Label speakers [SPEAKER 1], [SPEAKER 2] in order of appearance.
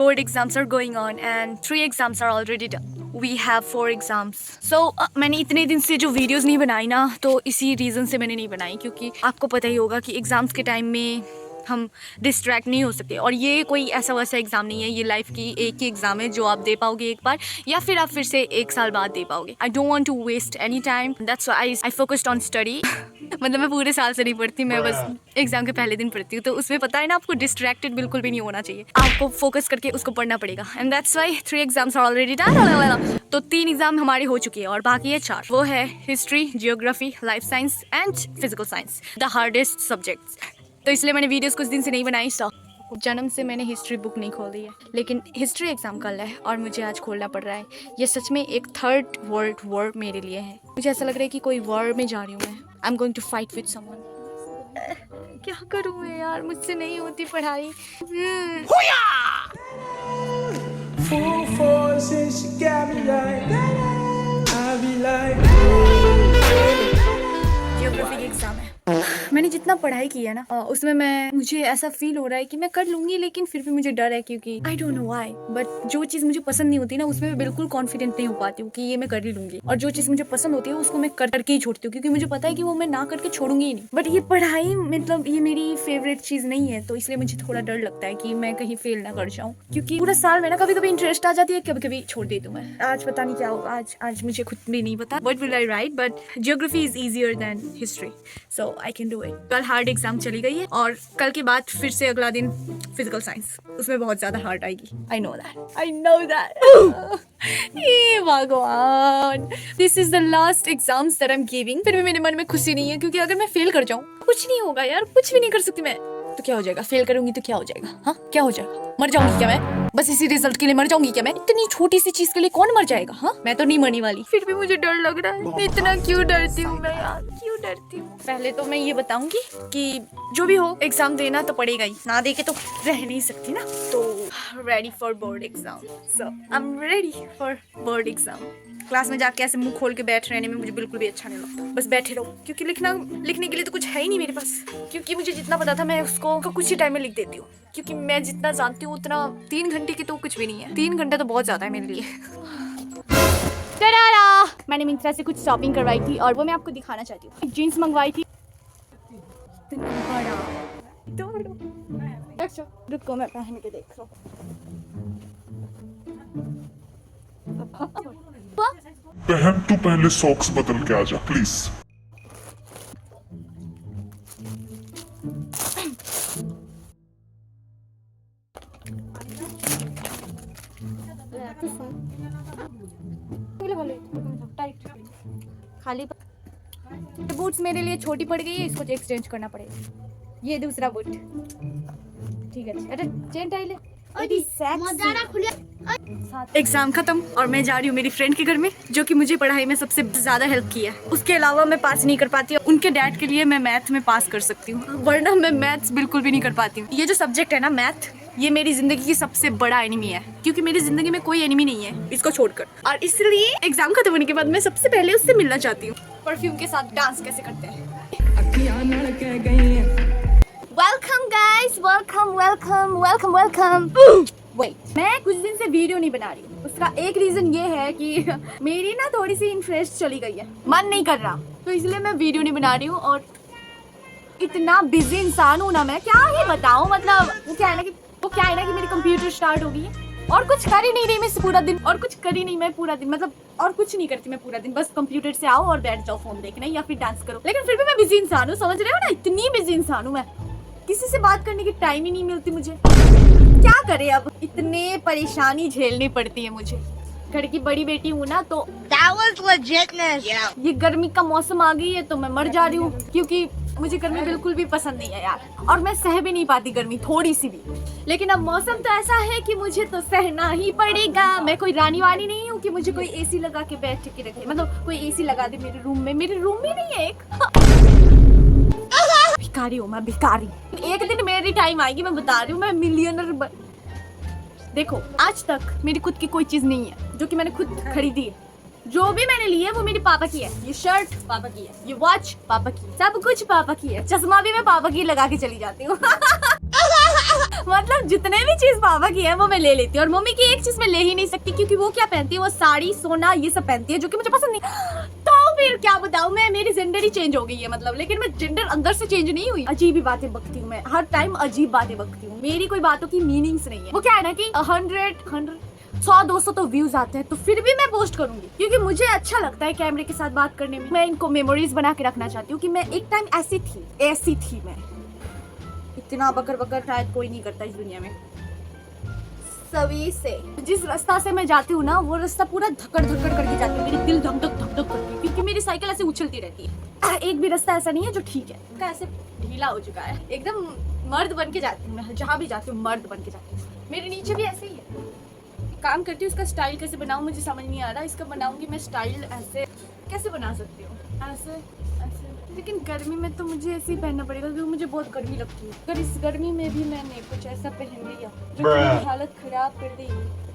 [SPEAKER 1] Board exams are going on and 3 exams are already done. We have 4 exams. So मैंने इतने दिन से जो वीडियोस नहीं बनाई ना, तो इसी रीज़न से मैंने नहीं बनाई, क्योंकि आपको पता ही होगा कि एग्ज़ाम्स के टाइम में हम डिस्ट्रैक्ट नहीं हो सकते। और ये कोई ऐसा वैसा एग्ज़ाम नहीं है, ये लाइफ की एक ही एग्ज़ाम है जो आप दे पाओगे एक बार, या फिर आप फिर से 1 साल बाद दे पाओगे। I don't want to waste any time, that's why I focused on study. मतलब मैं पूरे साल से नहीं पढ़ती, मैं बस एग्ज़ाम के पहले दिन पढ़ती हूँ। तो उसमें पता है ना, आपको डिस्ट्रैक्टेड बिल्कुल भी नहीं होना चाहिए, आपको फोकस करके उसको पढ़ना पड़ेगा। And that's why 3 exams are already done. तो 3 एग्जाम हमारे हो चुके हैं और बाकी है 4। वो है history, geography, life science and physical science, the hardest subjects. तो इसलिए मैंने वीडियोस कुछ दिन से नहीं बनाई। जन्म से मैंने हिस्ट्री बुक नहीं खोली है, लेकिन हिस्ट्री एग्ज़ाम कल है और मुझे आज खोलना पड़ रहा है। ये सच में एक 3rd वर्ल्ड वॉर मेरे लिए है। मुझे ऐसा लग रहा है कि कोई वॉर में जा रही हूँ मैं। I am going to fight with someone. क्या करूँ मैं यार, मुझसे नहीं होती पढ़ाई। जियोग्राफी की एग्ज़ाम है। मैंने जितना पढ़ाई की है ना, उसमें मुझे ऐसा फील हो रहा है कि मैं कर लूँगी, लेकिन फिर भी मुझे डर है, क्योंकि I don't know why, but जो चीज़ मुझे पसंद नहीं होती ना, उसमें मैं बिल्कुल कॉन्फिडेंट नहीं हो पाती हूँ कि ये मैं कर ही लूँगी। और जो चीज़ मुझे पसंद होती है उसको मैं करके ही छोड़ती हूँ, क्योंकि मुझे पता है कि वो मैं ना करके छोड़ूंगी ही नहीं। बट ये पढ़ाई मतलब ये मेरी फेवरेट चीज़ नहीं है, तो इसलिए मुझे थोड़ा डर लगता है कि मैं कहीं फेल ना कर जाऊँ, क्योंकि पूरा साल में ना कभी कभी इंटरेस्ट आ जाती है, कभी कभी छोड़ देती हूँ मैं। आज पता नहीं क्या होगा, आज मुझे खुद भी नहीं पता what will I right, but geography is easier than history, so I can do it. कल हार्ड एग्जाम चली गई है और कल के बाद फिर से अगला दिन फिजिकल साइंस, उसमें बहुत ज्यादा हार्ड आएगी। I know that. ये भगवान, this is the last exams that I am giving. फिर भी मेरे मन में खुशी नहीं है, क्योंकि अगर मैं फेल कर जाऊँ, कुछ नहीं होगा यार, कुछ भी नहीं कर सकती मैं। तो क्या हो जाएगा, फेल करूंगी तो क्या हो जाएगा? हाँ, क्या हो जाएगा? मर जाऊंगी क्या मैं? बस इसी रिजल्ट के लिए मर जाऊंगी क्या मैं? इतनी छोटी सी चीज के लिए कौन मर जाएगा? हाँ, मैं तो नहीं मरने वाली। फिर भी मुझे डर लग रहा है। इतना क्यों डरती हूँ मैं यार, क्यों डरती हूँ? पहले तो मैं ये बताऊंगी कि जो भी हो, एग्जाम देना तो पड़ेगा ही, ना दे के तो रह नहीं सकती ना। तो ready for board exam, so I am ready for board exam. Class में जाके ऐसे मुंह खोल के बैठ रहने में मुझे बिल्कुल भी अच्छा नहीं लगता। बस बैठे रहो, क्योंकि लिखने के लिए तो कुछ है ही नहीं मेरे पास। क्योंकि मुझे जितना पता था मैं उसको कुछ ही टाइम में लिख देती हूँ, क्योंकि मैं जितना जानती हूँ उतना 3 घंटे की तो कुछ भी नहीं है। 3 घंटे तो बहुत ज्यादा है मेरे लिए। मैंने मिंत्रा से कुछ शॉपिंग करवाई थी और वो मैं आपको दिखाना चाहती हूँ। जीन्स मंगवाई थी, रुको मैं पहन के देख रहा हूँ।
[SPEAKER 2] बहन तू पहले सॉक्स बदल के आ जा प्लीज।
[SPEAKER 1] खाली बूट्स मेरे लिए छोटी पड़ गई है, इसको एक्सचेंज करना पड़ेगा। ये दूसरा बूट ठीक है। अरे चेन टाइल है। एग्जाम खत्म और मैं जा रही हूँ मेरी फ्रेंड के घर में, जो कि मुझे पढ़ाई में सबसे ज्यादा हेल्प की है। उसके अलावा मैं पास नहीं कर पाती, उनके डैड के लिए मैं मैथ में पास कर सकती हूँ, वरना मैं मैथ्स बिल्कुल भी नहीं कर पाती हूँ। ये जो सब्जेक्ट है ना मैथ, ये मेरी जिंदगी की सबसे बड़ा एनिमी है, क्योंकि मेरी जिंदगी में कोई एनिमी नहीं है इसको छोड़कर। और इसलिए एग्जाम खत्म होने के बाद मैं सबसे पहले उससे मिलना चाहती हूँ। परफ्यूम के साथ डांस कैसे करते हैं। Welcome guys, welcome. वेट, मैं कुछ दिन से वीडियो नहीं बना रही हूँ। उसका एक रीजन ये है कि मेरी ना थोड़ी सी इंटरेस्ट चली गई है, मन नहीं कर रहा, तो इसलिए मैं वीडियो नहीं बना रही हूँ। और इतना बिजी इंसान हूँ ना मैं, क्या ही बताऊँ। मतलब वो क्या है ना कि मेरी कंप्यूटर स्टार्ट हो गई है और कुछ कर ही नहीं रही मैं पूरा दिन, और कुछ कर ही नहीं मैं पूरा दिन, मतलब और कुछ नहीं करती मैं पूरा दिन। बस कंप्यूटर से आओ और बैठ जाओ फोन देखने या फिर डांस करो। लेकिन फिर भी मैं बिजी इंसान हूँ, समझ रहे हो ना? इतनी बिजी इंसान हूँ मैं, किसी से बात करने की टाइम ही नहीं मिलती मुझे। क्या करे अब, इतने परेशानी झेलनी पड़ती है मुझे। घर की बड़ी बेटी हूँ ना, तो
[SPEAKER 3] That was legitness. Yeah.
[SPEAKER 1] ये गर्मी का मौसम आ गई है तो मैं मर जा रही हूँ, क्योंकि मुझे गर्मी बिल्कुल भी पसंद नहीं है यार, और मैं सह भी नहीं पाती गर्मी थोड़ी सी भी। लेकिन अब मौसम तो ऐसा है कि मुझे तो सहना ही पड़ेगा। मैं कोई रानी वानी नहीं हूँ कि मुझे कोई एसी लगा के बैठ के रखे, मतलब कोई एसी लगा दे मेरे रूम में। मेरे रूम में नहीं है एक। भिखारी हूँ मैं, भिखारी। एक दिन मेरी टाइम आएगी, मैं बता रही हूँ, मैं मिलियनर देखो, आज तक मेरी खुद की कोई चीज नहीं है जो कि मैंने खुद खरीदी है। जो भी मैंने ली है वो मेरे पापा की है। ये शर्ट पापा की है, ये वॉच पापा की है, सब कुछ पापा की है। चश्मा भी मैं पापा की लगा के चली जाती हूँ। मतलब जितने भी चीज पापा की है वो मैं ले लेती हूँ, और मम्मी की एक चीज मैं ले ही नहीं सकती क्योंकि वो क्या पहनती है, वो साड़ी सोना ये सब पहनती है जो कि मुझे पसंद नहीं। तो फिर क्या बताऊँ मैं, मेरी जेंडर ही चेंज हो गई है मतलब, लेकिन मैं जेंडर अंदर से चेंज नहीं हुई। अजीब ही बातें बकती हूँ मैं, हर टाइम अजीब बातें बकती हूँ, मेरी कोई बातों की मीनिंग्स नहीं है। वो क्या है ना कि 100-200 तो व्यूज आते हैं तो फिर भी मैं पोस्ट करूंगी क्योंकि मुझे अच्छा लगता है कैमरे के साथ बात करने में। मैं इनको मेमोरीज बना के रखना चाहती हूँ कि मैं एक टाइम ऐसी थी मैं। इतना बकर बकर शायद कोई नहीं करता इस दुनिया में। सभी से जिस रास्ता से मैं जाती हूँ ना वो रास्ता पूरा धक्कड़ धक्कड़ करके जाती हूँ, मेरी दिल धक धक करती है क्योंकि मेरी साइकिल ऐसे उछलती रहती है। एक भी रास्ता ऐसा नहीं है जो ठीक है, उसका ऐसे ढीला हो चुका है एकदम। मर्द बन के जाती हूँ मैं, जहाँ भी जाती हूँ मर्द बन के जाती हूँ। मेरे नीचे भी ऐसे ही है, काम करती हूँ। इसका स्टाइल कैसे बनाऊँ मुझे समझ नहीं आ रहा। इसका बनाऊंगी मैं स्टाइल, ऐसे कैसे बना सकती हूँ, ऐसे ऐसे। लेकिन गर्मी में तो मुझे ऐसे ही पहनना पड़ेगा क्योंकि मुझे बहुत गर्मी लगती है। अगर इस गर्मी में भी मैंने कुछ ऐसा पहन लिया जो मेरी हालत खराब कर देगी